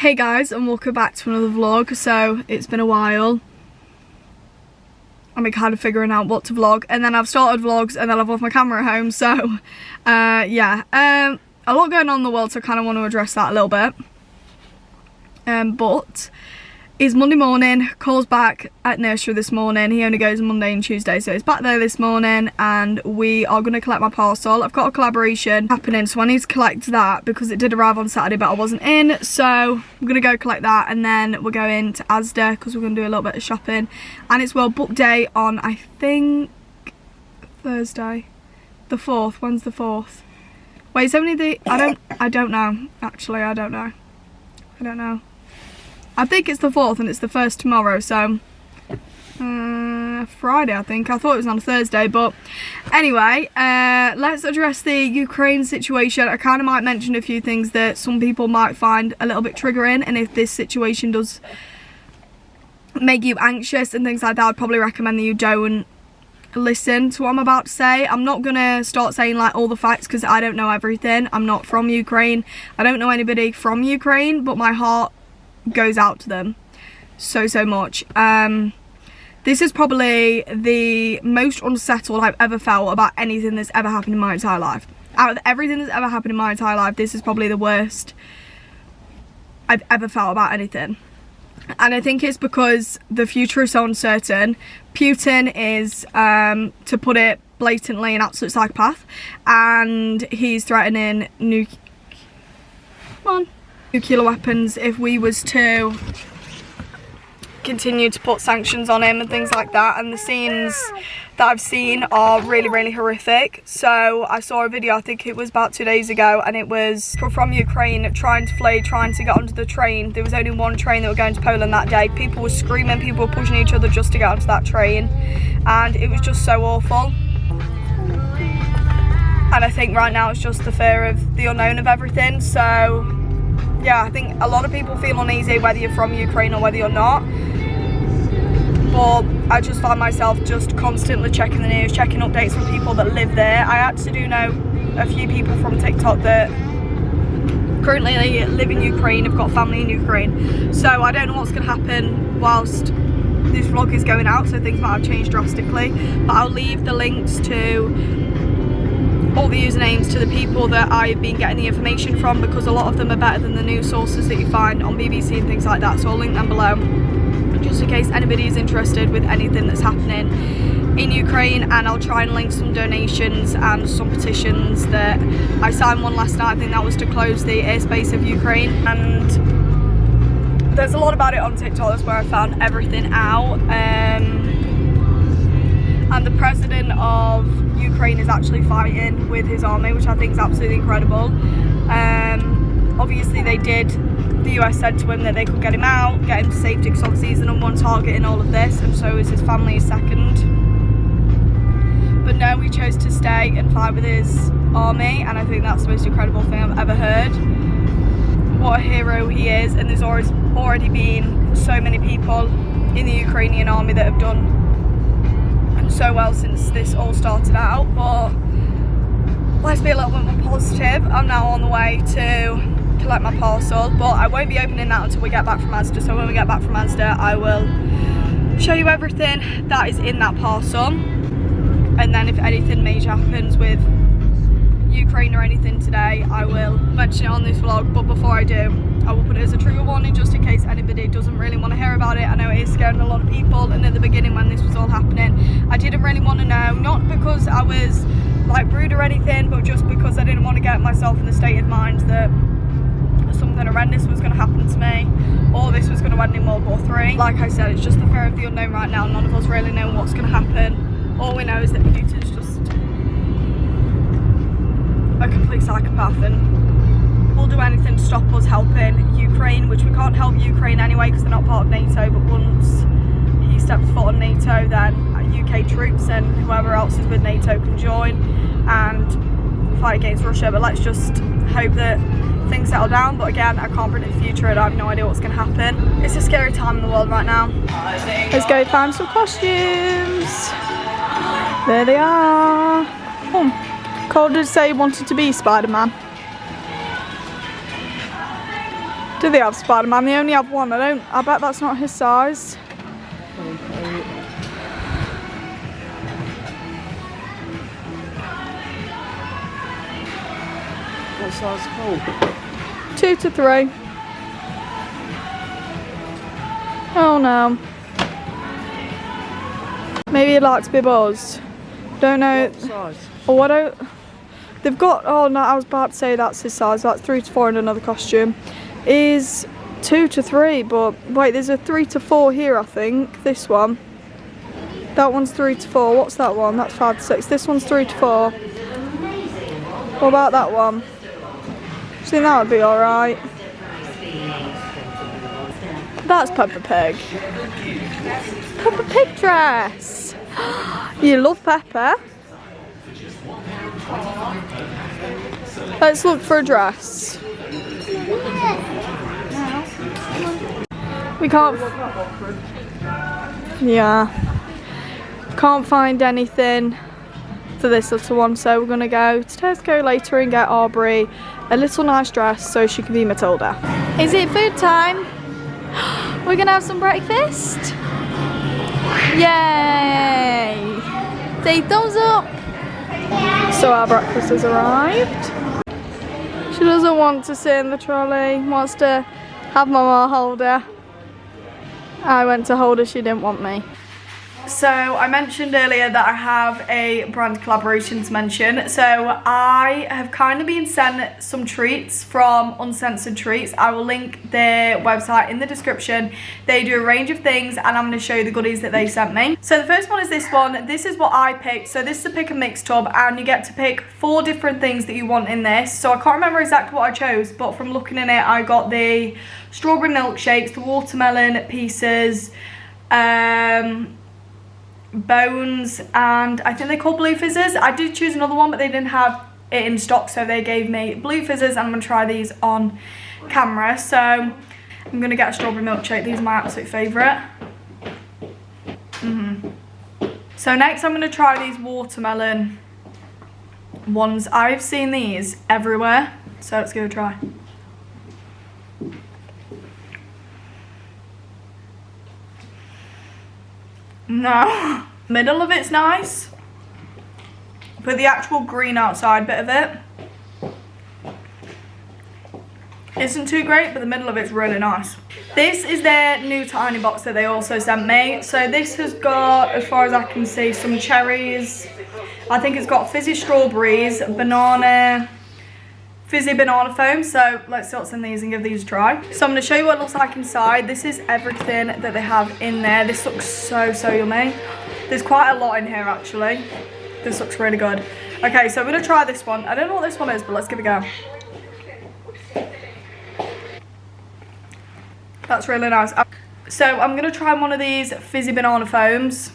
Hey guys, and welcome back to another vlog. So it's been a while. I'm kind of figuring out what to vlog, and then I've started vlogs and then I've left my camera at home, so yeah, a lot going on in the world, so I kind of want to address that a little bit. But it's Monday morning. Cole's back at nursery this morning. He only goes Monday and Tuesday, so he's back there this morning, and we are going to collect my parcel. I've got a collaboration happening, so I need to collect that because it did arrive on Saturday but I wasn't in, so I'm going to go collect that, and then we're going to Asda because we're going to do a little bit of shopping, and it's World Book Day on, I think, Thursday the 4th. When's the 4th? Wait, it's only the, I don't know, actually. I don't know. I think it's the 4th and it's the 1st tomorrow, so Friday, I think. I thought it was on a Thursday, but anyway, let's address the Ukraine situation. I kind of might mention a few things that some people might find a little bit triggering, and if this situation does make you anxious and things like that, I'd probably recommend that you don't listen to what I'm about to say. I'm not gonna start saying like all the facts because I don't know everything. I'm not from Ukraine. I don't know anybody from Ukraine, but my heart goes out to them so much. This is probably the most unsettled I've ever felt about anything that's ever happened in my entire life. Out of everything that's ever happened in my entire life, this is probably the worst I've ever felt about anything. And I think it's because the future is so uncertain. Putin is, to put it blatantly, an absolute psychopath, and he's threatening nuclear weapons if we was to continue to put sanctions on him and things like that. And the scenes that I've seen are really horrific. So I saw a video, I think it was about 2 days ago, and it was from Ukraine trying to flee, trying to get onto the train. There was only one train that were going to Poland that day. People were screaming, people were pushing each other just to get onto that train, and it was just so awful. And I think right now it's just the fear of the unknown of everything. So yeah, I think a lot of people feel uneasy whether you're from Ukraine or whether you're not. But I just find myself just constantly checking the news, checking updates from people that live there. I actually do know a few people from TikTok that currently live in Ukraine, have got family in Ukraine. So I don't know what's going to happen whilst this vlog is going out, so things might have changed drastically. But I'll leave the links to all the usernames to the people that I've been getting the information from, because a lot of them are better than the news sources that you find on BBC and things like that. So I'll link them below just in case anybody is interested with anything that's happening in Ukraine. And I'll try and link some donations and some petitions that I signed one last night. I think that was to close the airspace of Ukraine, and there's a lot about it on TikTok. That's where I found everything out. And the president of Ukraine is actually fighting with his army, which I think is absolutely incredible. Obviously the US said to him that they could get him out, get him to safety, because obviously he's the #1 target in all of this, and so is his family second. But no, he chose to stay and fight with his army, and I think that's the most incredible thing I've ever heard. What a hero he is, and there's already been so many people in the Ukrainian army that have done so well since this all started out. But let's be a little bit more positive. I'm now on the way to collect my parcel, but I won't be opening that until we get back from Asda. So when we get back from Asda, I will show you everything that is in that parcel, and then if anything major happens with Ukraine or anything today, I will mention it on this vlog. But before I do, I will put it as a trigger warning just in case anybody doesn't really want to hear about it. I know it is scaring a lot of people, and at the beginning when this was all happening, I didn't really want to know, not because I was like rude or anything, but just because I didn't want to get myself in the state of mind that something horrendous was going to happen to me, or this was going to end in World War III. Like I said, it's just the fear of the unknown right now. None of us really know what's going to happen. All we know is that Putin's just a complete psychopath, and will do anything to stop us helping Ukraine, which we can't help Ukraine anyway because they're not part of NATO. But once he steps foot on NATO, then UK troops and whoever else is with NATO can join and fight against Russia. But let's just hope that things settle down. But again, I can't predict the future and I have no idea what's going to happen. It's a scary time in the world right now. Let's go find some costumes. There they are. Oh, Cole did say he wanted to be Spider-Man. Do they have Spider-Man? They only have one. I bet that's not his size. What size is it called? 2 to 3. Oh no. Maybe he'd like to be buzzed. Don't know. What size? Oh, I don't. They've got. Oh no, I was about to say that's his size. That's 3 to 4 in another costume. Is 2 to 3, but wait, there's a 3 to 4 here. I think this one. That one's 3 to 4. What's that one? That's 5 to 6. This one's 3 to 4. What about that one? Do you think that would be alright? That's Peppa Pig. Peppa Pig dress. You love Peppa. Let's look for a dress. We can't. Yeah. Can't find anything for this little one, so we're gonna go to Tesco later and get Aubrey a little nice dress so she can be Matilda. Is it food time? We're gonna have some breakfast. Yay! Say thumbs up. So our breakfast has arrived. She doesn't want to sit in the trolley, wants to have Mama hold her. I went to hold her, she didn't want me. So I mentioned earlier that I have a brand collaboration to mention. So I have kind of been sent some treats from Uncensored Treats. I will link their website in the description. They do a range of things and I'm going to show you the goodies that they sent me. So the first one is this one. This is what I picked. So this is a pick and mix tub and you get to pick 4 different things that you want in this. So I can't remember exactly what I chose, but from looking in it I got the strawberry milkshakes, the watermelon pieces, bones, and I think they're called blue fizzes. I did choose another one but they didn't have it in stock, so they gave me blue fizzes and I'm going to try these on camera. So I'm going to get a strawberry milkshake. These are my absolute favourite. So next I'm going to try these watermelon ones. I've seen these everywhere, so let's give it a try. No. Middle of it's nice, but the actual green outside bit of it isn't too great, but the middle of it's really nice. This is their new tiny box that they also sent me. So this has got, as far as I can see, some cherries. I think it's got fizzy strawberries, banana, fizzy banana foam. So let's see what's in these and give these a try. So I'm going to show you what it looks like inside. This is everything that they have in there. This looks so yummy. There's quite a lot in here actually. This looks really good. Okay, so I'm going to try this one. I don't know what this one is, but let's give it a go. That's really nice. So I'm going to try one of these fizzy banana foams.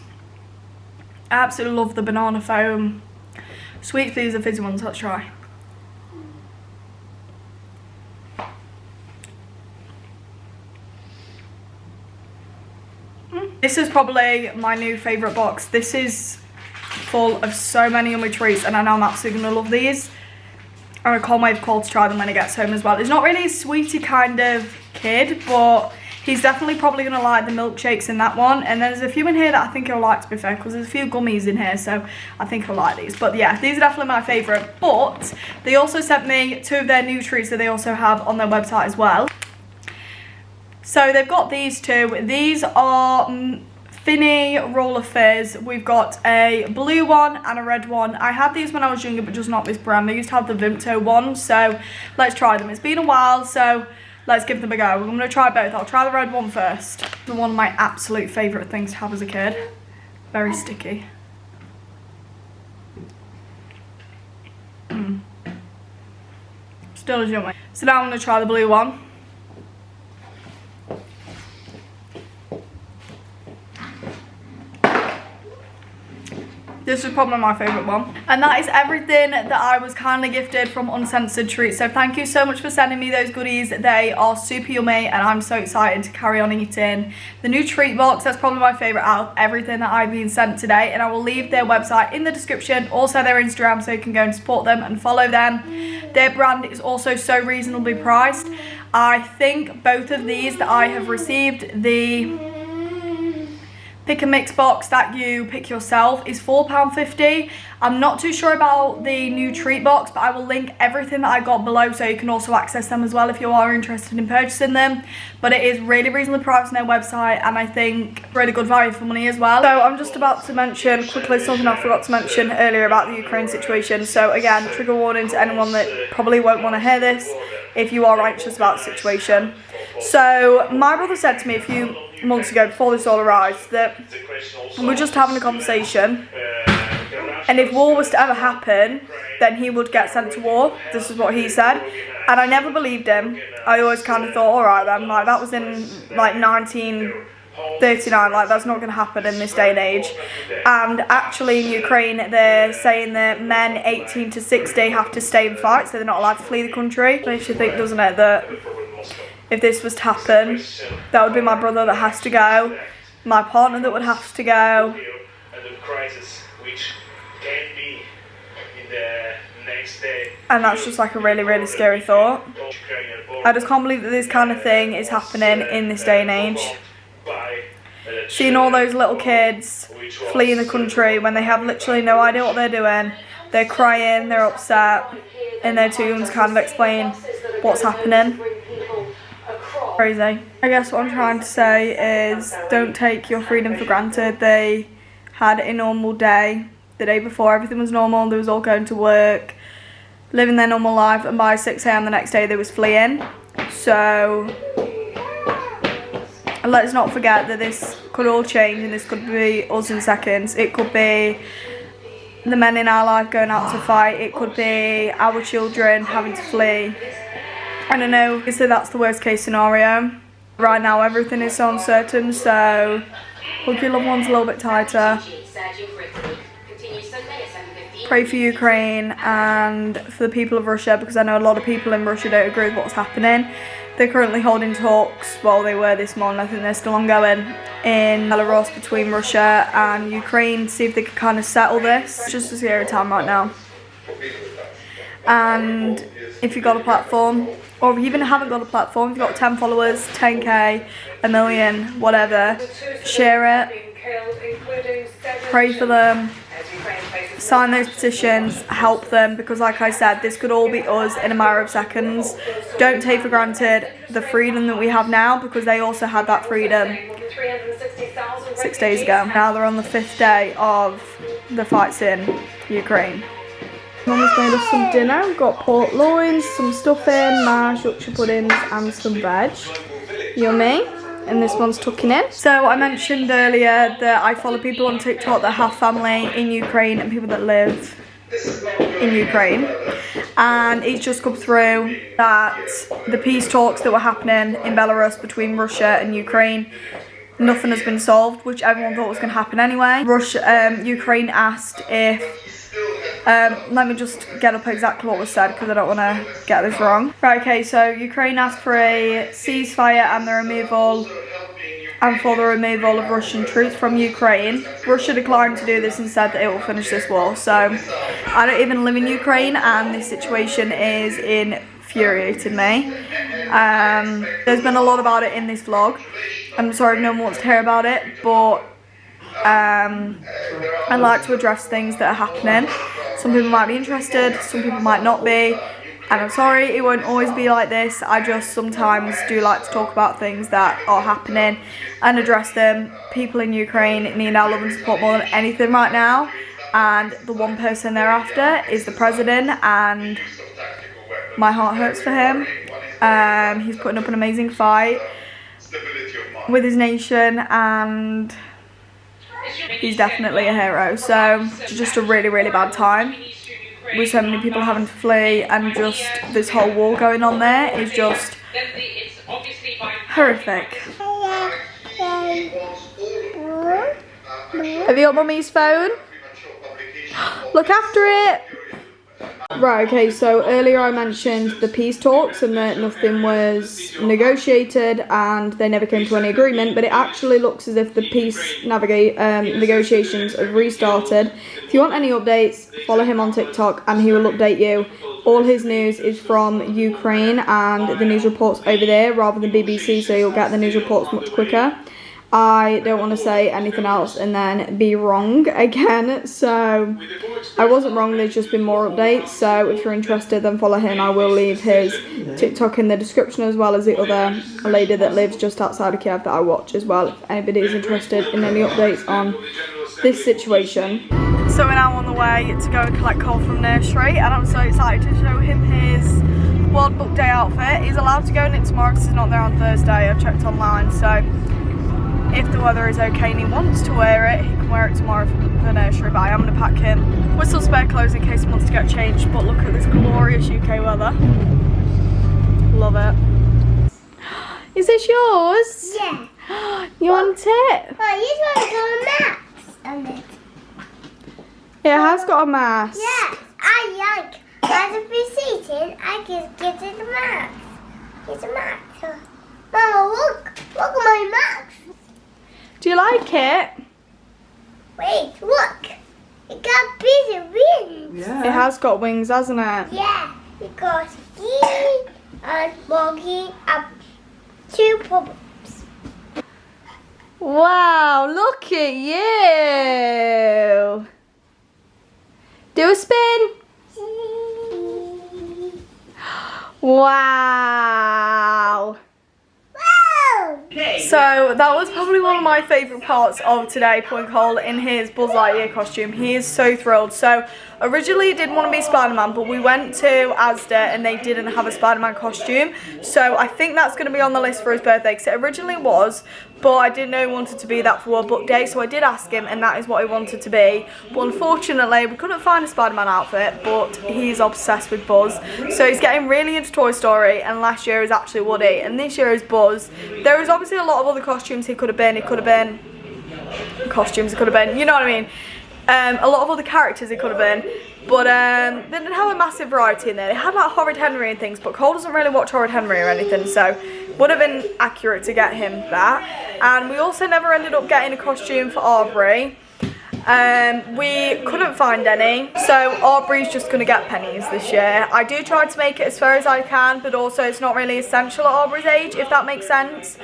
I absolutely love the banana foam. Sweet, these are fizzy ones. Let's try. This is probably my new favourite box. This is full of so many yummy treats and I know I'm absolutely going to love these. And I can't wait for Cole to try them when he gets home as well. He's not really a sweetie kind of kid, but he's definitely probably going to like the milkshakes in that one. And there's a few in here that I think he'll like, to be fair, because there's a few gummies in here, so I think he'll like these. But yeah, these are definitely my favourite. But they also sent me 2 of their new treats that they also have on their website as well. So they've got these 2. These are Finny Roller Fizz. We've got a blue one and a red one. I had these when I was younger, but just not this brand. They used to have the Vimto one, so let's try them. It's been a while, so let's give them a go. I'm going to try both. I'll try the red one first. One of my absolute favourite things to have as a kid. Very sticky. Still as yummy. So now I'm going to try the blue one. This is probably my favourite one. And that is everything that I was kindly gifted from Uncensored Treats. So thank you so much for sending me those goodies. They are super yummy and I'm so excited to carry on eating the new treat box. That's probably my favourite out of everything that I've been sent today. And I will leave their website in the description, also their Instagram, so you can go and support them and follow them. Their brand is also so reasonably priced. I think both of these that I have received, the pick and mix box that you pick yourself, is £4.50. I'm not too sure about the new treat box, but I will link everything that I got below so you can also access them as well if you are interested in purchasing them. But it is really reasonably priced on their website, and I think really good value for money as well. So I'm just about to mention quickly something I forgot to mention earlier about the Ukraine situation. So again, trigger warning to anyone that probably won't want to hear this if you are anxious about the situation. So my brother said to me a few months ago, before this all arose, that we're just having a conversation, and if war was to ever happen, then he would get sent to war. This is what he said, and I never believed him. I always kind of thought, alright then, like that was in like 1939, like that's not going to happen in this day and age. And actually in Ukraine they're saying that men 18 to 60 have to stay and fight, so they're not allowed to flee the country. It makes you think, doesn't it, that if this was to happen, that would be my brother that has to go, my partner that would have to go. And that's just like a really, really scary thought. I just can't believe that this kind of thing is happening in this day and age. Seeing all those little kids fleeing the country when they have literally no idea what they're doing. They're crying, they're upset, and they're too young to kind of explain what's happening. Crazy. I guess what I'm trying to say is don't take your freedom for granted. They had a normal day. The day before everything was normal, they was all going to work, living their normal life, and by 6 AM the next day they was fleeing. So let's not forget that this could all change, and this could be us in seconds. It could be the men in our life going out to fight. It could be our children having to flee. I don't know, obviously that's the worst case scenario. Right now everything is so uncertain, so hug your loved ones a little bit tighter. Pray for Ukraine and for the people of Russia, because I know a lot of people in Russia don't agree with what's happening. They're currently holding talks, well they were this morning, I think they're still ongoing, in Belarus between Russia and Ukraine to see if they could kind of settle this. It's just a scary time right now. And if you've got a platform, or if you even haven't got a platform, if you've got 10 followers, 10k, a million, whatever, share it, pray for them, sign those petitions, help them, because like I said, this could all be us in a matter of seconds. Don't take for granted the freedom that we have now, because they also had that freedom 6 days ago. Now they're on the 5th day of the fights in Ukraine. Mum's made us some dinner. We've got pork loins, some stuffing, mash, Yorkshire puddings and some veg. Yummy. And this one's tucking in. So I mentioned earlier that I follow people on TikTok that have family in Ukraine and people that live in Ukraine. And it's just come through that the peace talks that were happening in Belarus between Russia and Ukraine, nothing has been solved, which everyone thought was going to happen anyway. Ukraine asked if let me just get up exactly what was said, because I don't want to get this wrong. Right, okay, so Ukraine asked for a ceasefire and for the removal of Russian troops from Ukraine. Russia declined to do this and said that it will finish this war. So I don't even live in Ukraine, and this situation is infuriating me. There's been a lot about it in this vlog. I'm sorry if no one wants to hear about it, but I like to address things that are happening. Some people might be interested, some people might not be, and I'm sorry, it won't always be like this. I just sometimes do like to talk about things that are happening and address them. People in Ukraine need our love and support more than anything right now, and the one person they're after is the president, and my heart hurts for him. He's putting up an amazing fight with his nation, and he's definitely a hero. So it's just a really, really bad time with so many people having to flee, and just this whole war going on there is just horrific. Have you got mummy's phone? Look after it. Right, okay, so earlier I mentioned the peace talks and that nothing was negotiated and they never came to any agreement, but it actually looks as if the peace negotiations have restarted. If you want any updates, follow him on TikTok and he will update you. All his news is from Ukraine and the news reports over there rather than BBC, so you'll get the news reports much quicker. I don't want to say anything else and then be wrong again, so I wasn't wrong, there's just been more updates, so if you're interested then follow him. I will leave his TikTok in the description as well as the other lady that lives just outside of Kiev that I watch as well, if anybody is interested in any updates on this situation. So we're now on the way to go and collect Cole from nursery and I'm so excited to show him his World Book Day outfit. He's allowed to go in it tomorrow because he's not there on Thursday, I've checked online, so if the weather is okay and he wants to wear it, he can wear it tomorrow for the nursery, but I am going to pack him with some spare clothes in case he wants to get changed. But look at this glorious UK weather. Love it. Is this yours? Yeah. You want it? Oh, you want to go mask on it. It has got a mask. Yeah, I like. As a seated, I can get it a mask. It's a mask. Mama, look at my mask. Do you like it? Wait, look. It got bigger wings. Yeah. It has got wings, hasn't it? Yeah, because he and Moggy have 2 problems. Wow, look at you. Do a spin. Wow. So that was probably one of my favourite parts of today, putting Cole in his Buzz Lightyear costume. He is so thrilled. So originally he didn't want to be Spider-Man, but we went to Asda and they didn't have a Spider-Man costume. So I think that's going to be on the list for his birthday, because it originally was, but I didn't know he wanted to be that for World Book Day. So I did ask him and that is what he wanted to be. But unfortunately we couldn't find a Spider-Man outfit, but he's obsessed with Buzz. So he's getting really into Toy Story, and last year is actually Woody and this year is Buzz. There is obviously a lot of other costumes he could have been. Costumes he could have been, you know what I mean. A lot of other characters he could have been, but they didn't have a massive variety in there. They had like Horrid Henry and things, but Cole doesn't really watch Horrid Henry or anything, so would have been accurate to get him that. And we also never ended up getting a costume for Aubrey. We couldn't find any, so Aubrey's just going to get pennies this year. I do try to make it as fair as I can, but also it's not really essential at Aubrey's age, if that makes sense.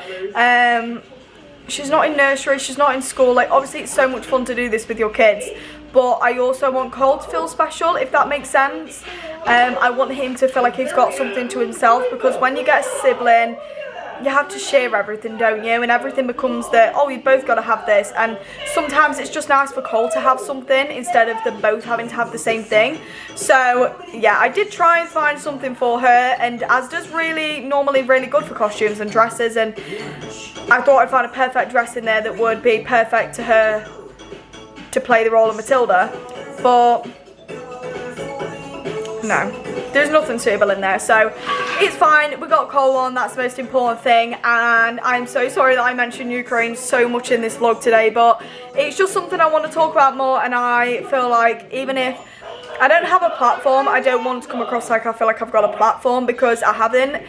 She's not in nursery, she's not in school. Like, obviously it's so much fun to do this with your kids, but I also want Cole to feel special, if that makes sense. I want him to feel like he's got something to himself, because when you get a sibling, you have to share everything, don't you? And everything becomes that, oh, you both got to have this. And sometimes it's just nice for Cole to have something instead of them both having to have the same thing. So yeah, I did try and find something for her, and Asda's normally really good for costumes and dresses, and I thought I'd find a perfect dress in there that would be perfect to her to play the role of Matilda, but no, there's nothing suitable in there, so it's fine. We got Cole on, that's the most important thing. And I'm so sorry that I mentioned Ukraine so much in this vlog today, but it's just something I want to talk about more, and I feel like even if I don't have a platform, I don't want to come across like I feel like I've got a platform, because I haven't.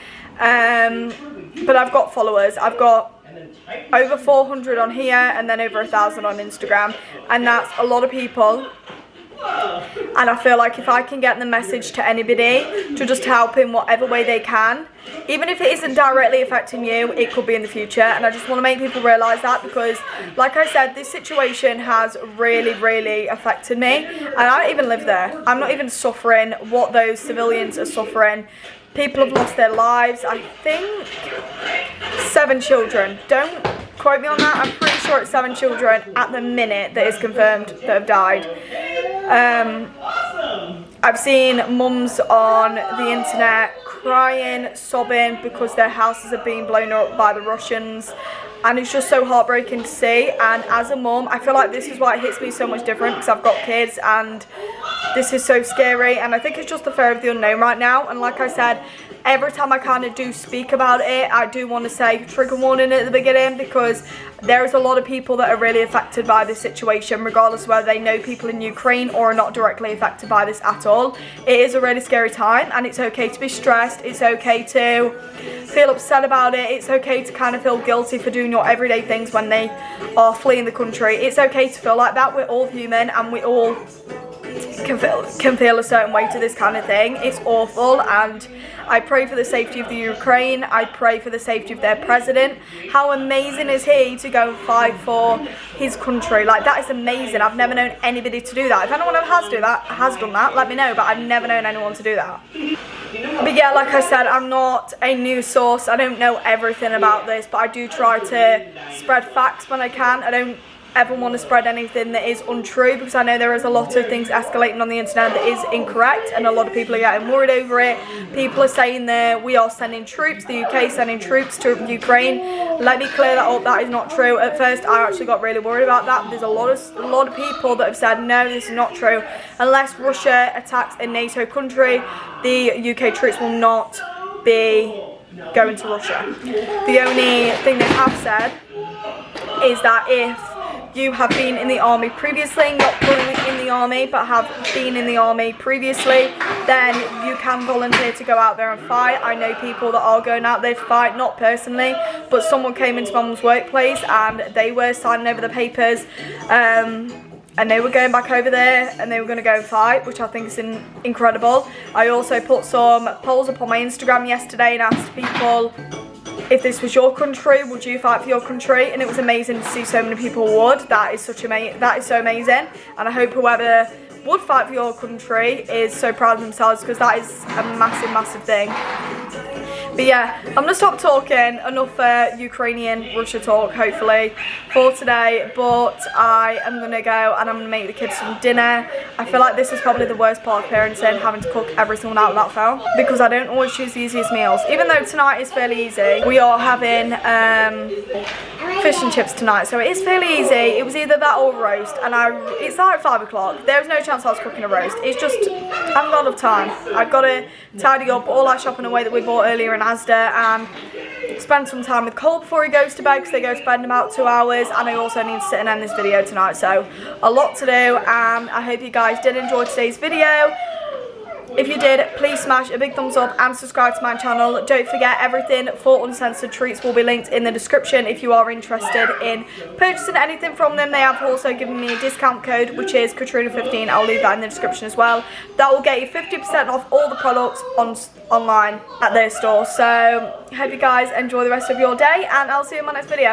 But I've got followers. I've got over 400 on here and then over 1,000 on Instagram, and that's a lot of people. And I feel like if I can get the message to anybody to just help in whatever way they can, even if it isn't directly affecting you, it could be in the future. And I just want to make people realise that, because like I said, this situation has really affected me, and I don't even live there. I'm not even suffering what those civilians are suffering. People have lost their lives. I think 7 children. Don't quote me on that. I'm pretty sure it's 7 children at the minute that is confirmed that have died. I've seen mums on the internet crying, sobbing because their houses are being blown up by the Russians, and it's just so heartbreaking to see. And as a mum, I feel like this is why it hits me so much different, because I've got kids and this is so scary, and I think it's just the fear of the unknown right now. And like I said, every time I kind of do speak about it, I do want to say trigger warning at the beginning, because There is a lot of people that are really affected by this situation, regardless of whether they know people in Ukraine or are not directly affected by this at all. It is a really scary time, and it's okay to be stressed. It's okay to feel upset about it. It's okay to kind of feel guilty for doing your everyday things when they are fleeing the country. It's okay to feel like that. We're all human, and we all can feel a certain way to this kind of thing. It's awful, and I pray for the safety of the Ukraine. I pray for the safety of their president. How amazing is he to go and fight for his country? Like, that is amazing. I've never known anybody to do that. If anyone has done that, let me know, but I've never known anyone to do that. But yeah, like I said, I'm not a news source. I don't know everything about this, but I do try to spread facts when I can. I don't ever want to spread anything that is untrue, because I know there is a lot of things escalating on the internet that is incorrect, and a lot of people are getting worried over it. People are saying that we are sending troops, the UK is sending troops to Ukraine. Let me clear that up. That is not true. At first I actually got really worried about that. There's a lot of people that have said no, this is not true. Unless Russia attacks a NATO country, the UK troops will not be going to Russia. The only thing they have said is that if you have been in the army previously, not currently in the army, but have been in the army previously, then you can volunteer to go out there and fight. I know people that are going out there to fight, not personally, but someone came into Mum's workplace and they were signing over the papers, and they were going back over there and they were going to go and fight, which I think is incredible. I also put some polls up on my Instagram yesterday and asked people, if this was your country, would you fight for your country? And it was amazing to see so many people would. That is so amazing, and I hope whoever would fight for your country is so proud of themselves, because that is a massive thing. But yeah, I'm going to stop talking. Enough Ukrainian-Russia talk, hopefully, for today. But I am going to go and I'm going to make the kids some dinner. I feel like this is probably the worst part of parenting, having to cook every single night without fail, because I don't always choose the easiest meals. Even though tonight is fairly easy, we are having fish and chips tonight, so it is fairly easy. It was either that or roast, and it's like 5 o'clock. There's no chance I was cooking a roast. It's just, I haven't got enough time. I've got to tidy up all our shopping away that we bought earlier in Asda, and spend some time with Cole before he goes to bed, because they go to bed in about 2 hours, and I also need to sit and end this video tonight. So a lot to do, and I hope you guys did enjoy today's video. If you did, please smash a big thumbs up and subscribe to my channel. Don't forget, everything for Uncensored Treats will be linked in the description if you are interested in purchasing anything from them. They have also given me a discount code, which is Katrina15. I'll leave that in the description as well. That will get you 50% off all the products online at their store. So I hope you guys enjoy the rest of your day, and I'll see you in my next video.